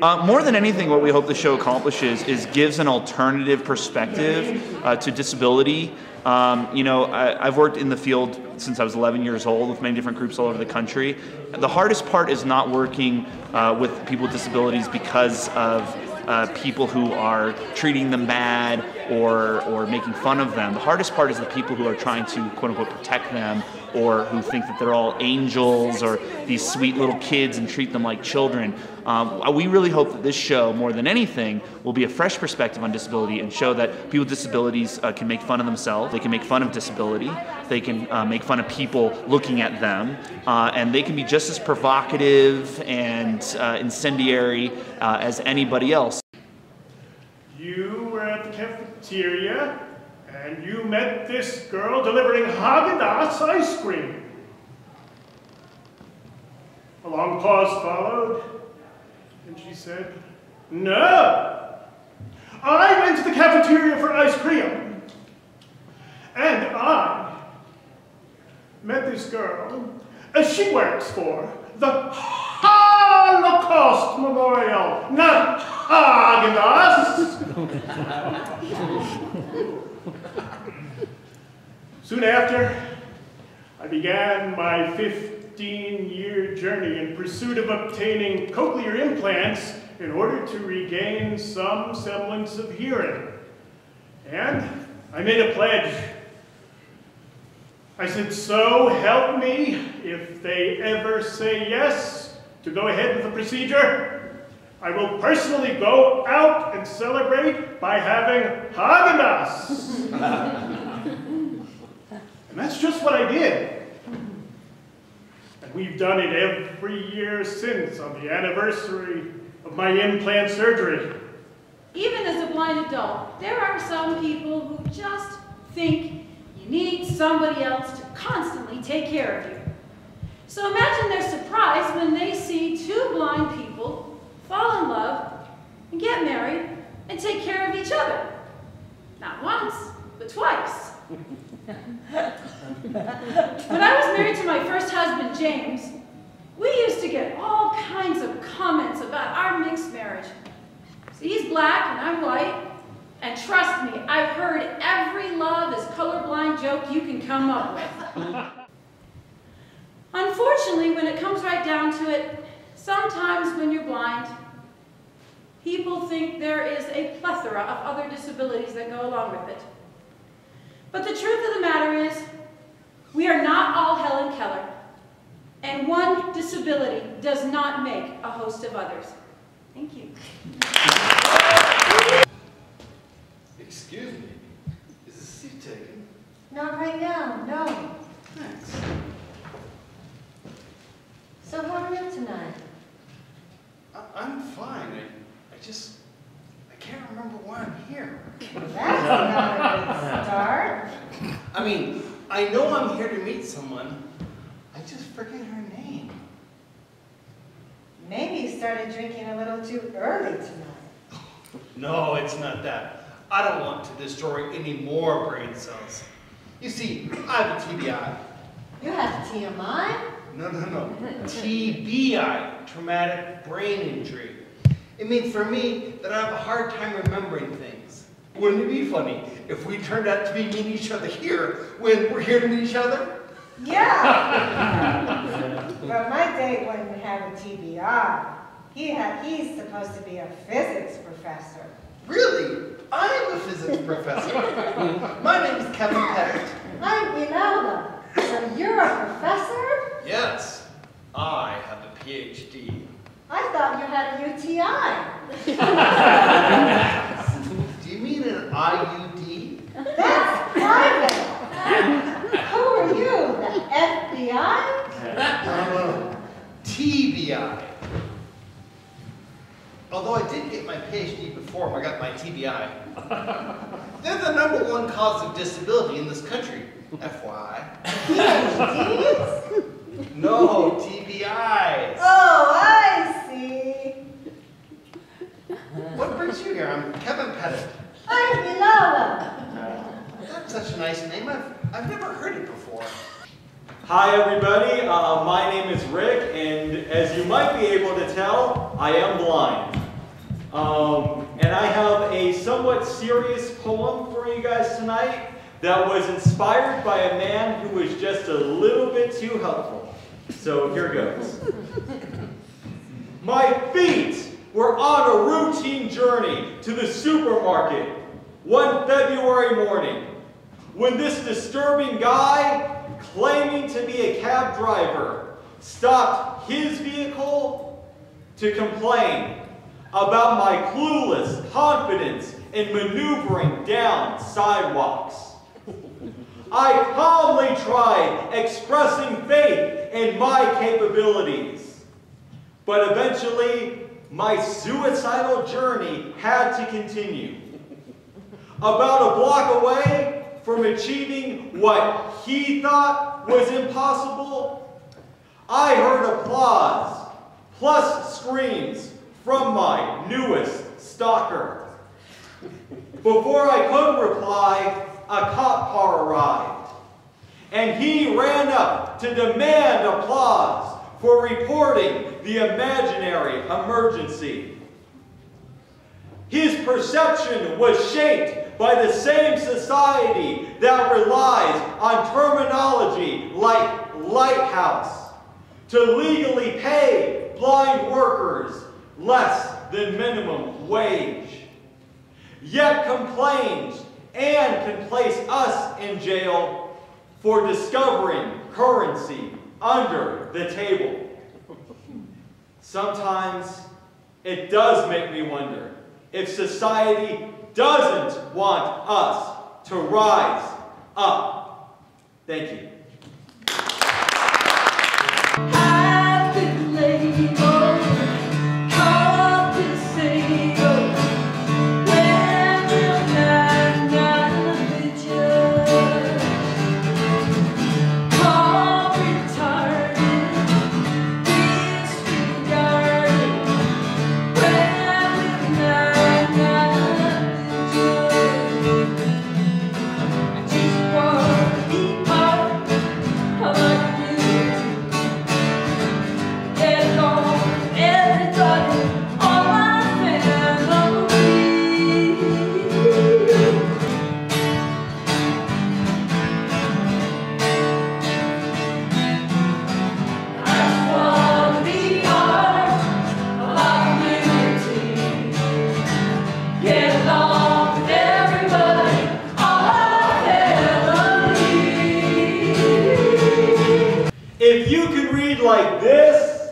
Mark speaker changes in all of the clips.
Speaker 1: More than anything, what we hope the show accomplishes is gives an alternative perspective to disability. I've worked in the field since I was 11 years old with many different groups all over the country. The hardest part is not working with people with disabilities because of people who are treating them bad or making fun of them. The hardest part is the people who are trying to, quote unquote, protect them, or who think that they're all angels or these sweet little kids and treat them like children. We really hope that this show, more than anything, will be a fresh perspective on disability and show that people with disabilities can make fun of themselves, they can make fun of disability, they can make fun of people looking at them, and they can be just as provocative and incendiary as anybody else.
Speaker 2: You were at the cafeteria, and you met this girl delivering Haagen-Dazs ice cream. A long pause followed, and she said, "No, I went to the cafeteria for ice cream, and I met this girl, she works for the Holocaust Memorial, not Haagen-Dazs." Soon after, I began my 15-year journey in pursuit of obtaining cochlear implants in order to regain some semblance of hearing. And I made a pledge. I said, so help me, if they ever say yes to go ahead with the procedure, I will personally go out and celebrate by having Haagen-Dazs. And that's just what I did. And we've done it every year since on the anniversary of my implant surgery.
Speaker 3: Even as a blind adult, there are some people who just think you need somebody else to constantly take care of you. So imagine their surprise when they see two blind people fall in love and get married and take care of each other. Not once, but twice. When I was married to my first husband, James, we used to get all kinds of comments about our mixed marriage. So he's black and I'm white, and trust me, I've heard every love is colorblind joke you can come up with. Unfortunately, when it comes right down to it, sometimes when you're blind, people think there is a plethora of other disabilities that go along with it. But the truth of the matter is, we are not all Helen Keller, and one disability does not make a host of others. Thank you.
Speaker 4: Excuse me, is the seat taken?
Speaker 5: Not right now, no.
Speaker 4: Thanks.
Speaker 5: So how are you tonight?
Speaker 4: I'm fine. I can't remember why I'm here.
Speaker 5: That's not a good start.
Speaker 4: I mean, I know I'm here to meet someone. I just forget her name.
Speaker 5: Maybe you started drinking a little too early tonight.
Speaker 4: No, it's not that. I don't want to destroy any more brain cells. You see, I have a TBI.
Speaker 5: You have TMI?
Speaker 4: No. TBI, traumatic brain injury. It means for me that I have a hard time remembering things. Wouldn't it be funny if we turned out to be meeting each other here when we're here to meet each other?
Speaker 5: Yeah. But my date wouldn't have a TBI. He's supposed to be a physics professor.
Speaker 4: Really? I'm a physics professor. My name is Kevin Pettit.
Speaker 5: I'm Imelda. So you're a professor?
Speaker 4: Yes, I have a PhD.
Speaker 5: I thought you had a UTI.
Speaker 4: Do you mean an IUD?
Speaker 5: That's private. Who are you, the FBI?
Speaker 4: TBI. Although I did get my PhD before I got my TBI. They're the #1 cause of disability in this country, FYI.
Speaker 5: PhDs?
Speaker 4: No, TBIs.
Speaker 5: Oh, I see.
Speaker 4: What brings you here? I'm Kevin Pettit.
Speaker 5: I'm Imelda.
Speaker 4: That's such a nice name. I've never heard it before.
Speaker 6: Hi everybody, my name is Rick, and as you might be able to tell, I am blind. And I have a somewhat serious poem for you guys tonight that was inspired by a man who was just a little bit too helpful. So here goes. My feet were on a routine journey to the supermarket one February morning when this disturbing guy, claiming to be a cab driver, stopped his vehicle to complain about my clueless confidence in maneuvering down sidewalks. I calmly tried expressing faith in my capabilities, but eventually my suicidal journey had to continue. About a block away from achieving what he thought was impossible, I heard applause plus screams from my newest stalker. Before I could reply, a cop car arrived, and he ran up to demand applause for reporting the imaginary emergency. His perception was shaped by the same society that relies on terminology like lighthouse to legally pay blind workers less than minimum wage, yet complains and can place us in jail for discovering currency under the table. Sometimes it does make me wonder if society doesn't want us to rise up. Thank you.
Speaker 7: I've been labeled, called disabled. When will not be judged? Called retarded, disregarded. When will not be judged? I just want to be part of a
Speaker 6: If you can read like this,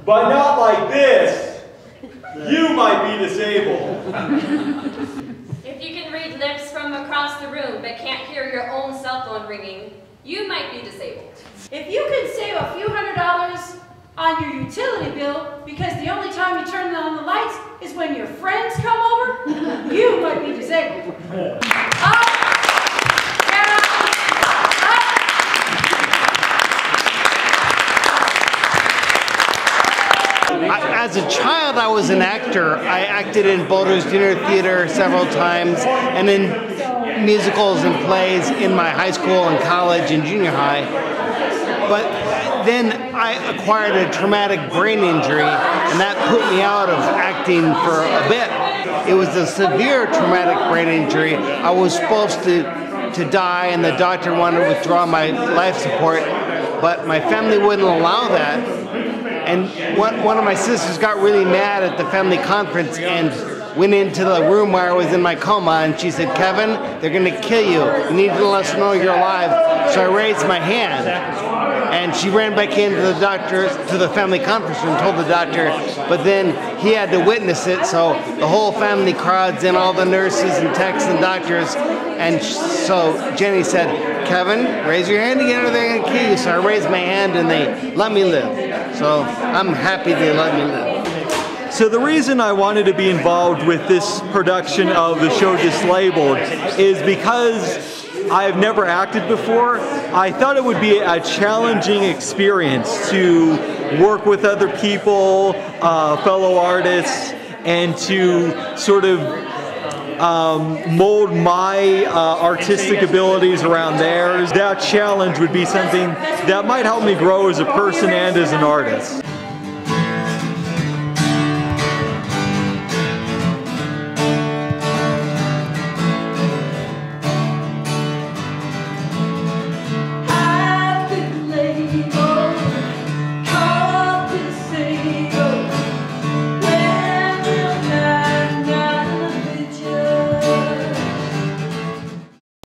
Speaker 6: but not like this, you might be disabled.
Speaker 8: If you can read lips from across the room but can't hear your own cell phone ringing, you might be disabled.
Speaker 3: If you can save a few $100s on your utility bill because the only time you turn on the lights is when your friends come over, you might be disabled.
Speaker 4: As a child, I was an actor. I acted in Boulder's Junior Theater several times and in musicals and plays in my high school and college and junior high. But then I acquired a traumatic brain injury, and that put me out of acting for a bit. It was a severe traumatic brain injury. I was supposed to die, and the doctor wanted to withdraw my life support, but my family wouldn't allow that. And one of my sisters got really mad at the family conference and went into the room where I was in my coma, and she said, "Kevin, they're going to kill you. You need to let us know you're alive." So I raised my hand, and she ran back into the doctor, to the family conference room, and told the doctor, but then he had to witness it, so the whole family crowds in, all the nurses and techs and doctors, and so Jenny said, "Kevin, raise your hand again or they're going to kill you." So I raised my hand and they let me live. So I'm happy they let me live.
Speaker 6: So the reason I wanted to be involved with this production of the show Dis-Labled is because I've never acted before. I thought it would be a challenging experience to work with other people, fellow artists, and to sort of mold my artistic abilities around theirs. That challenge would be something that might help me grow as a person and as an artist.